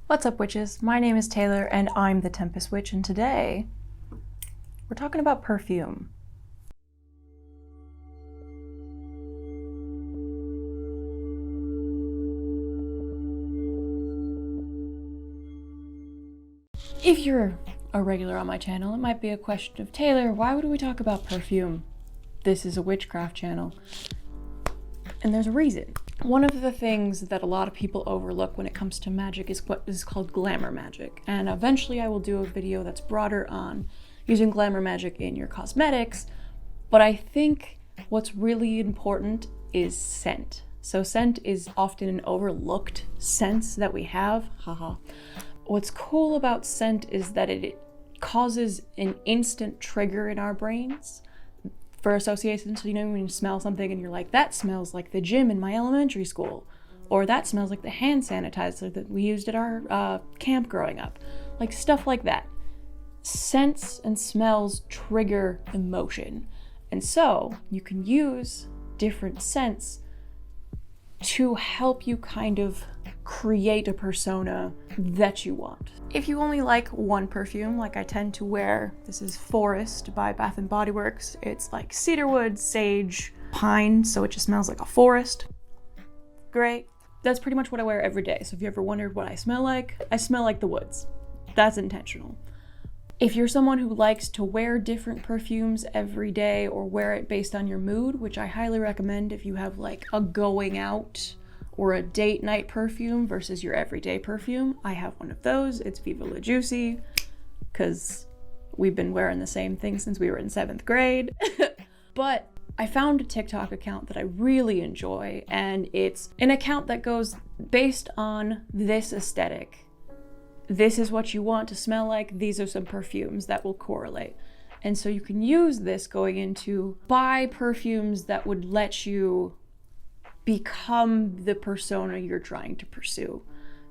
What's up, witches? My name is Taylor and I'm the Tempest Witch, and today we're talking about perfume. If you're a regular on my channel, it might be a question of, Taylor, why would we talk about perfume? This is a witchcraft channel. And there's a reason. One of the things that a lot of people overlook when it comes to magic is what is called glamour magic. And eventually I will do a video that's broader on using glamour magic in your cosmetics. But I think what's really important is scent. So scent is often an overlooked sense that we have. Haha. What's cool about scent is that it causes an instant trigger in our brains for associations. So, when you smell something and you're like, that smells like the gym in my elementary school, or that smells like the hand sanitizer that we used at our camp growing up, like stuff like that. Scents and smells trigger emotion, and so you can use different scents to help you kind of create a persona that you want. If you only like one perfume, like I tend to wear, this is Forest by Bath & Body Works. It's like cedarwood, sage, pine, so it just smells like a forest. Great. That's pretty much what I wear every day. So if you ever wondered what I smell like the woods. That's intentional. If you're someone who likes to wear different perfumes every day or wear it based on your mood, which I highly recommend if you have like a going out or a date night perfume versus your everyday perfume, I have one of those. It's Viva La Juicy, because we've been wearing the same thing since we were in 7th grade. But I found a TikTok account that I really enjoy, and it's an account that goes based on this aesthetic. This is what you want to smell like. These are some perfumes that will correlate. And so you can use this going into buy perfumes that would let you become the persona you're trying to pursue.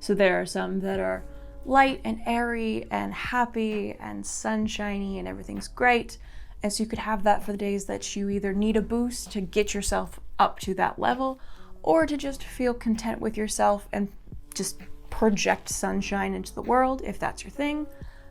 So there are some that are light and airy and happy and sunshiny and everything's great. And so you could have that for the days that you either need a boost to get yourself up to that level, or to just feel content with yourself and just project sunshine into the world, if that's your thing.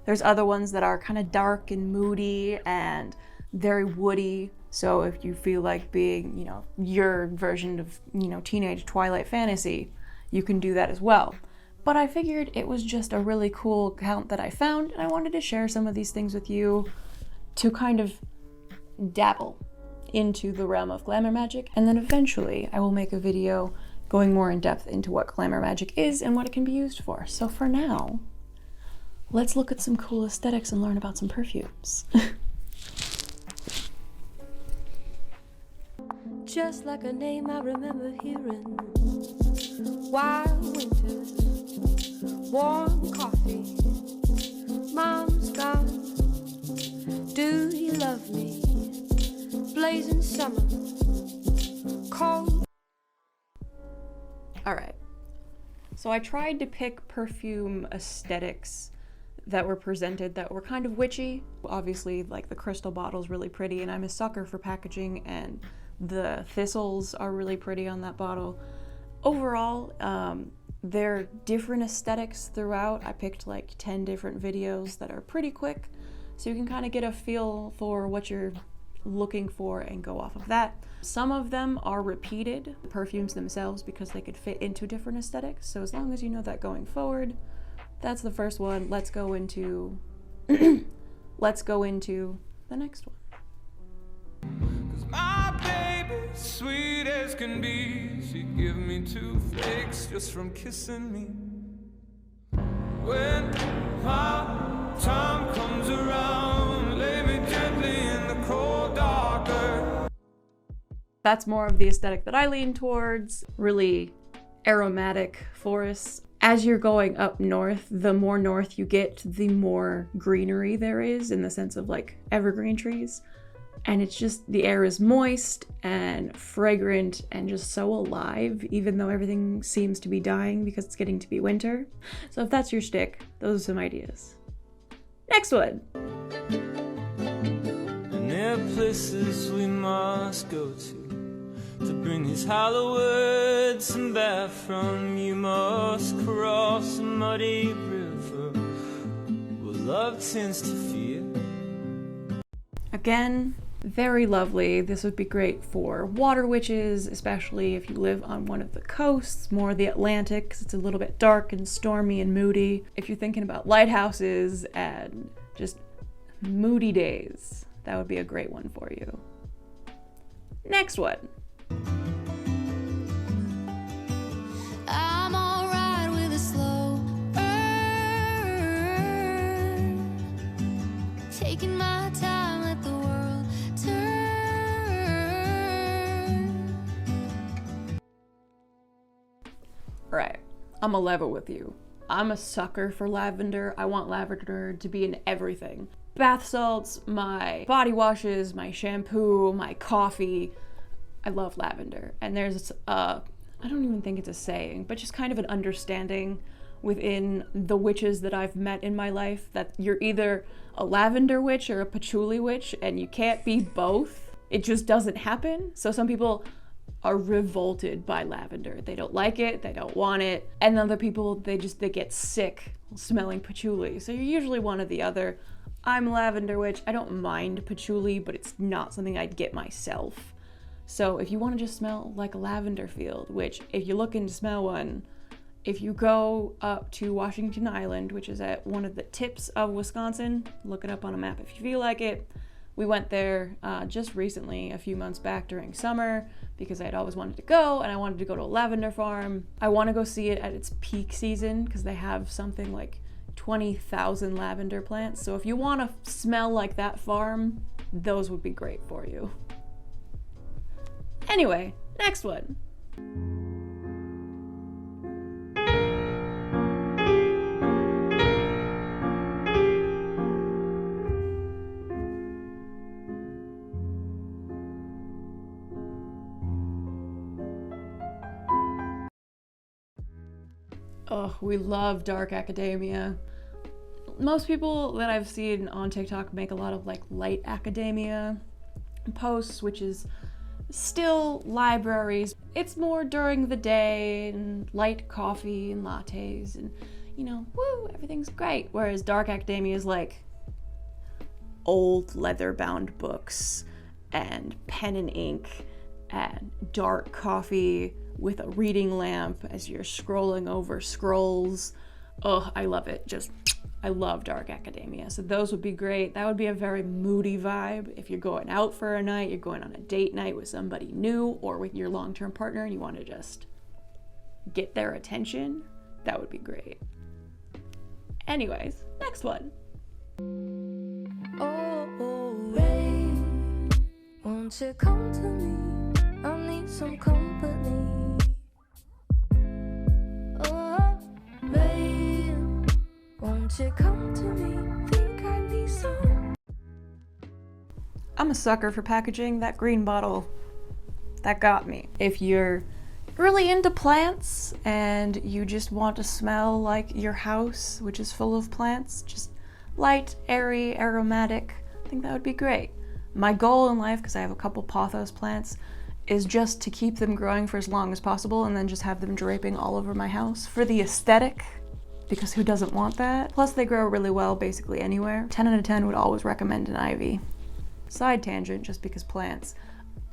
There's other ones that are kind of dark and moody and very woody. So if you feel like being, your version of, teenage Twilight fantasy, you can do that as well. But I figured it was just a really cool account that I found, and I wanted to share some of these things with you to kind of dabble into the realm of glamour magic. And then eventually I will make a video going more in depth into what glamour magic is and what it can be used for. So for now, let's look at some cool aesthetics and learn about some perfumes. Just like a name I remember hearing. Wild winters, warm coffee, mom's gone. Do you love me? Blazing summer, cold. All right. So I tried to pick perfume aesthetics that were presented that were kind of witchy. Obviously, like the crystal bottle's really pretty, and I'm a sucker for packaging, and the thistles are really pretty on that bottle. Overall, there are different aesthetics throughout. I picked like 10 different videos that are pretty quick, so you can kind of get a feel for what you're looking for and go off of that. Some of them are repeated perfumes themselves because they could fit into different aesthetics. So as long as you know that going forward, that's the first one. Let's go into the next one. 'Cause my baby's sweet as can be. She give me 2 flakes just from kissing me. When my time comes around, lay me gently in the cold dark earth. That's more of the aesthetic that I lean towards. Really aromatic forests. As you're going up north, the more north you get, the more greenery there is, in the sense of like evergreen trees. And it's just, the air is moist and fragrant and just so alive, even though everything seems to be dying because it's getting to be winter. So if that's your shtick, those are some ideas. Next one. And there are places we must go to To bring these hollow words and back from you must cross a muddy river where love tends to fear. Again, very lovely. This would be great for water witches, especially if you live on one of the coasts, more the Atlantic, because it's a little bit dark and stormy and moody. If you're thinking about lighthouses and just moody days, that would be a great one for you. Next one. I'm alright with a slow burn, taking my time, let the world turn. Right, I'm a level with you. I'm a sucker for lavender. I want lavender to be in everything. Bath salts, my body washes, my shampoo, my coffee. I love lavender. And there's I don't even think it's a saying, but just kind of an understanding within the witches that I've met in my life that you're either a lavender witch or a patchouli witch, and you can't be both. It just doesn't happen. So some people are revolted by lavender. They don't like it, they don't want it. And other people, they get sick smelling patchouli. So you're usually one or the other. I'm a lavender witch. I don't mind patchouli, but it's not something I'd get myself. So if you want to just smell like a lavender field, which if you're looking to smell one, if you go up to Washington Island, which is at one of the tips of Wisconsin, look it up on a map if you feel like it. We went there just recently, a few months back during summer, because I had always wanted to go, and I wanted to go to a lavender farm. I want to go see it at its peak season, because they have something like 20,000 lavender plants. So if you want to smell like that farm, those would be great for you. Anyway, next one. Oh, we love dark academia. Most people that I've seen on TikTok make a lot of like light academia posts, which is still libraries. It's more during the day and light coffee and lattes and, you know, woo, everything's great. Whereas dark academia is like old leather-bound books and pen and ink and dark coffee with a reading lamp as you're scrolling over scrolls. Oh, I love it. I love dark academia. So those would be great. That would be a very moody vibe. If you're going out for a night, you're going on a date night with somebody new or with your long-term partner and you want to just get their attention, that would be great. Anyways, next one. Oh, rain, won't you come to me? I need some company. Oh, rain, won't you come to me? Think I need some. I'm a sucker for packaging. That green bottle, that got me. If you're really into plants and you just want to smell like your house, which is full of plants, just light, airy, aromatic, I think that would be great. My goal in life, because I have a couple pothos plants, is just to keep them growing for as long as possible and then just have them draping all over my house for the aesthetic, because who doesn't want that? Plus they grow really well basically anywhere. 10 out of 10 would always recommend an ivy. Side tangent, just because plants.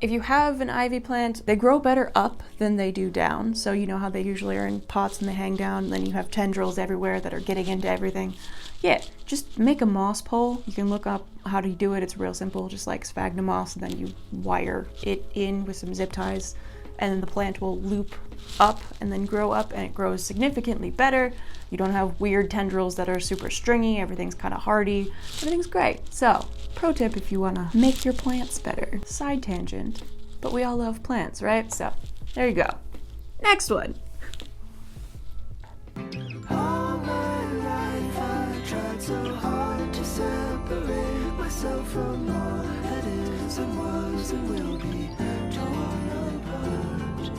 If you have an ivy plant, they grow better up than they do down. So you know how they usually are in pots and they hang down, and then you have tendrils everywhere that are getting into everything. Yeah, just make a moss pole. You can look up how to do it. It's real simple, just like sphagnum moss, and then you wire it in with some zip ties, and then the plant will loop up and then grow up, and it grows significantly better. You don't have weird tendrils that are super stringy. Everything's kind of hardy. Everything's great. So, pro tip if you want to make your plants better. Side tangent, but we all love plants, right? So, there you go. Next one. All my life I tried so hard to separate myself from all that is and was and will be torn apart.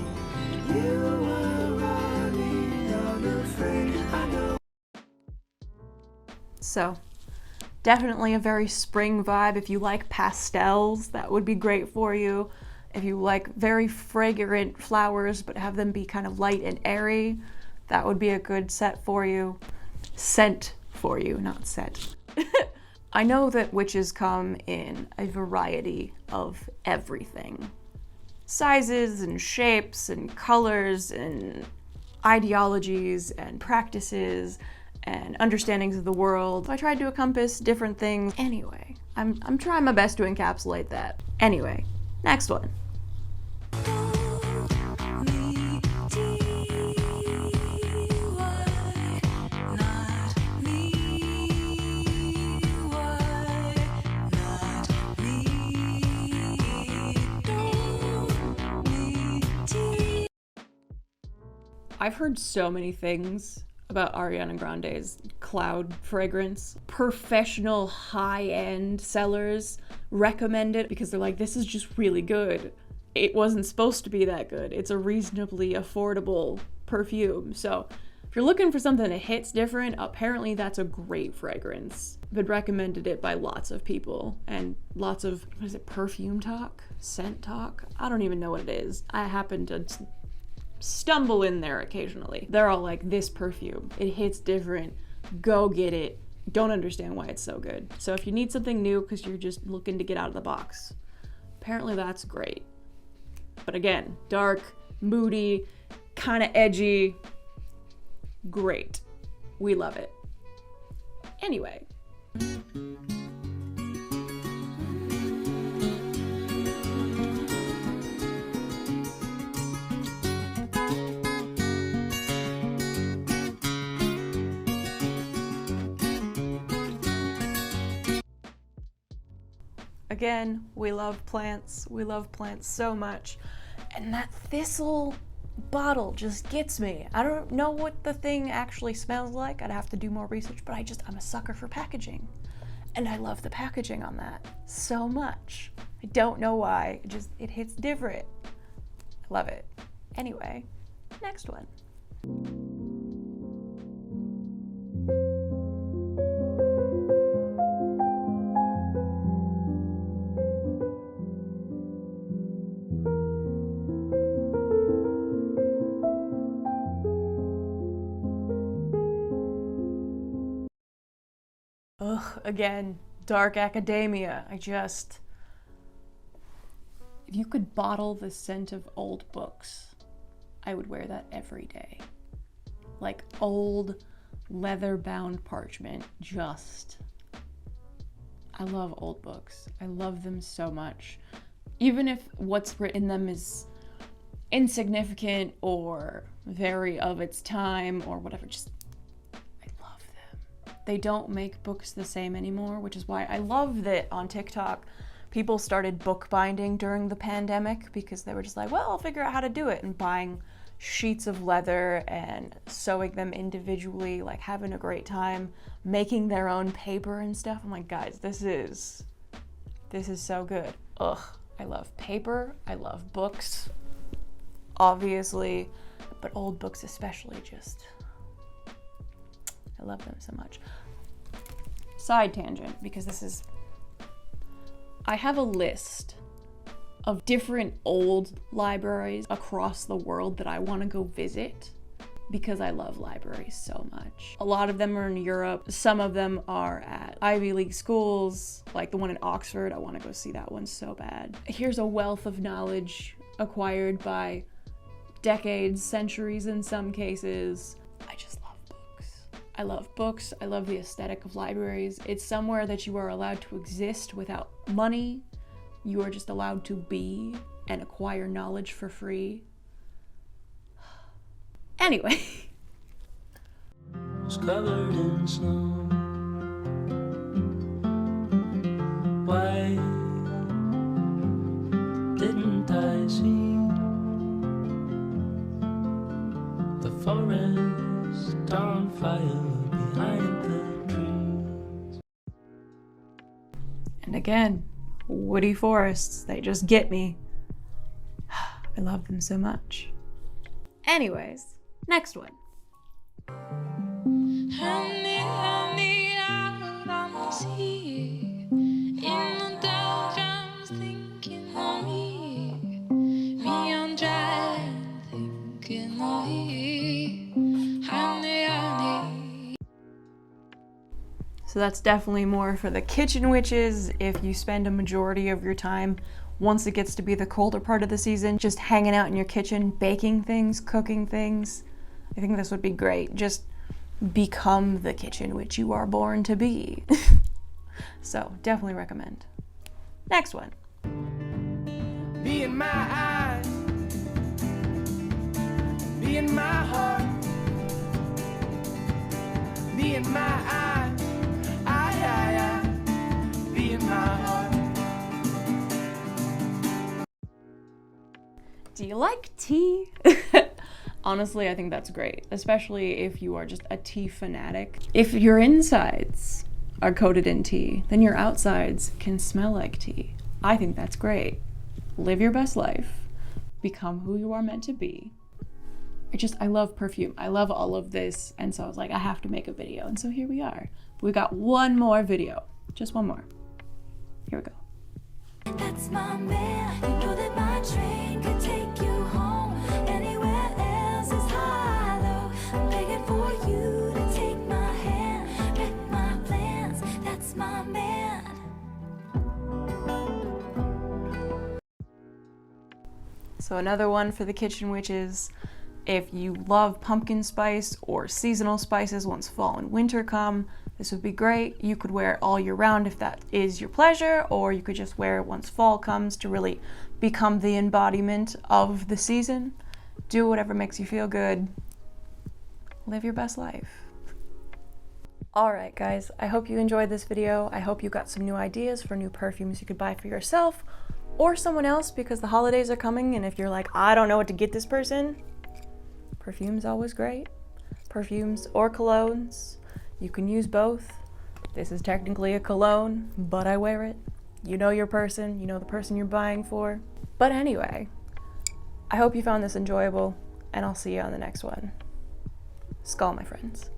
You were running unafraid, I know. So, definitely a very spring vibe. If you like pastels, that would be great for you. If you like very fragrant flowers but have them be kind of light and airy, that would be a good set for you. Scent for you, not set. I know that witches come in a variety of everything. Sizes and shapes and colors and ideologies and practices and understandings of the world. I tried to encompass different things. Anyway, I'm trying my best to encapsulate that. Anyway, next one. I've heard so many things about Ariana Grande's Cloud fragrance. Professional high-end sellers recommend it because they're like, this is just really good. It wasn't supposed to be that good. It's a reasonably affordable perfume. So if you're looking for something that hits different, apparently that's a great fragrance. Been recommended it by lots of people and lots of, what is it, perfume talk? Scent talk? I don't even know what it is. I happen to stumble in there occasionally. They're all like, this perfume, it hits different, go get it. Don't understand why it's so good. So if you need something new because you're just looking to get out of the box, apparently that's great. But again, dark, moody, kind of edgy, great. We love it. Anyway. Again, we love plants. We love plants so much. And that thistle bottle just gets me. I don't know what the thing actually smells like. I'd have to do more research, but I'm a sucker for packaging. And I love the packaging on that so much. I don't know why. It hits different. I love it. Anyway, next one. Ugh, again, dark academia. If you could bottle the scent of old books, I would wear that every day. Like old leather-bound parchment, I love old books. I love them so much. Even if what's written in them is insignificant or very of its time or whatever, they don't make books the same anymore, which is why I love that on TikTok people started bookbinding during the pandemic because they were just like, well, I'll figure out how to do it, and buying sheets of leather and sewing them individually, like having a great time, making their own paper and stuff. I'm like, guys, this is so good. Ugh, I love paper, I love books, obviously, but old books especially, I love them so much. Side tangent, because I have a list of different old libraries across the world that I want to go visit because I love libraries so much. A lot of them are in Europe. Some of them are at Ivy League schools, like the one in Oxford. I want to go see that one so bad. Here's a wealth of knowledge acquired by decades, centuries in some cases. I just love books. I love books. I love the aesthetic of libraries. It's somewhere that you are allowed to exist without money. You are just allowed to be and acquire knowledge for free. Anyway. Was covered in snow. Why didn't I see the forest on fire behind the trees? And again, woody forests, they just get me. I love them so much. Anyways, next one. Help me out on the sea. In the doldrums thinking of me. So that's definitely more for the kitchen witches. If you spend a majority of your time, once it gets to be the colder part of the season, just hanging out in your kitchen, baking things, cooking things, I think this would be great. Just become the kitchen witch you are born to be. So definitely recommend. Next one. Be in my eyes, be in my heart, be in my eyes, be in my heart. Do you like tea? Honestly, I think that's great, especially if you are just a tea fanatic. If your insides are coated in tea, then your outsides can smell like tea. I think that's great. Live your best life. Become who you are meant to be. I love perfume. I love all of this. And so I was like, I have to make a video. And so here we are. We got one more video. Just one more. Here we go. That's my man. You know that my train can take you home. Anywhere else is hollow. I'm begging for you to take my hand, wreck my plans. That's my man. So another one for the kitchen witches. If you love pumpkin spice or seasonal spices once fall and winter come, this would be great. You could wear it all year round if that is your pleasure, or you could just wear it once fall comes to really become the embodiment of the season. Do whatever makes you feel good. Live your best life. Alright guys, I hope you enjoyed this video. I hope you got some new ideas for new perfumes you could buy for yourself or someone else, because the holidays are coming, and if you're like, I don't know what to get this person, perfume's always great. Perfumes or colognes. You can use both. This is technically a cologne, but I wear it. You know your person, you know the person you're buying for. But anyway, I hope you found this enjoyable, and I'll see you on the next one. Skull, my friends.